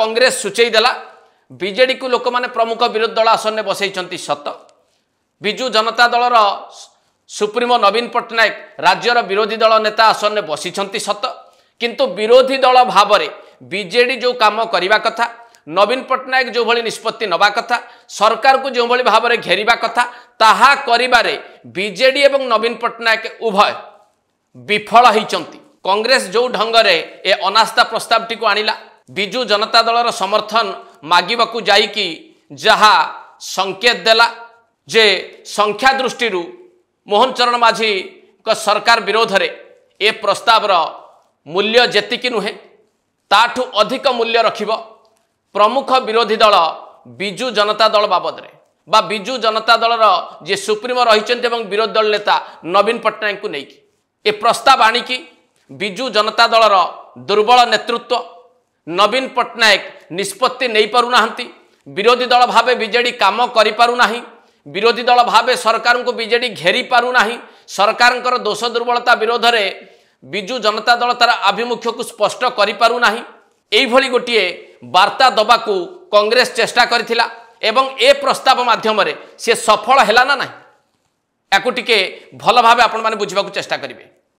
कांग्रेस सूचई देला बीजेडी को लोक माने प्रमुख विरोधी दल आसन में बसई सत विजु जनता दलर सुप्रीमो नवीन पट्टनायक राज्यर विरोधी दल नेता आसन में बसी सत किंतु विरोधी दल भाव में बीजेडी जो काम करने कथा नवीन पट्टनायक जो भली निष्पत्ति नवा कथा सरकार को जो भली भाव में घेरिबा कथा ताहा करिबारे बीजेडी एवं नवीन पट्टनायक उभय विफल होइचंती। कांग्रेस जो ढंगरे ए अनास्था प्रस्ताव टी को आनिला विजु जनता दलर समर्थन मागिबाकू जाईकी जहा संकेत देला जे संख्या दृष्टि मोहन चरण माझी का सरकार विरोध रे ए प्रस्तावर मूल्य जेतिकी नुहे ताठू अधिक मूल्य रखिब प्रमुख विरोधी दल विजु जनता दल बाबद रे बा विजु जनता दलर जे सुप्रीमो रहिचंती एवं विरोधी दल नेता नवीन पट्टनायक को नेकी ए प्रस्ताव आनिकी विजु जनता दलर दुर्बल नेतृत्व नवीन पट्टनायक निष्पत्ति नहीं पारु नाहंती विरोधी दल भावे बीजेडी काम करि पारु नाही विरोधी दल भावे सरकार को बीजेडी घेरी पारु नाही सरकार दोष दुर्बलता विरोध रे विजु जनता दल तार आभिमुख्य को स्पष्ट करि पारु नाही एई भली गोटिए वार्ता दबाकू कांग्रेस चेष्टा करथिला एवं ए प्रस्ताव माध्यम रे से सफल हैला ना नाही याकू टिके भल भावे आपण माने बुझिबाकू चेष्टा करिवे।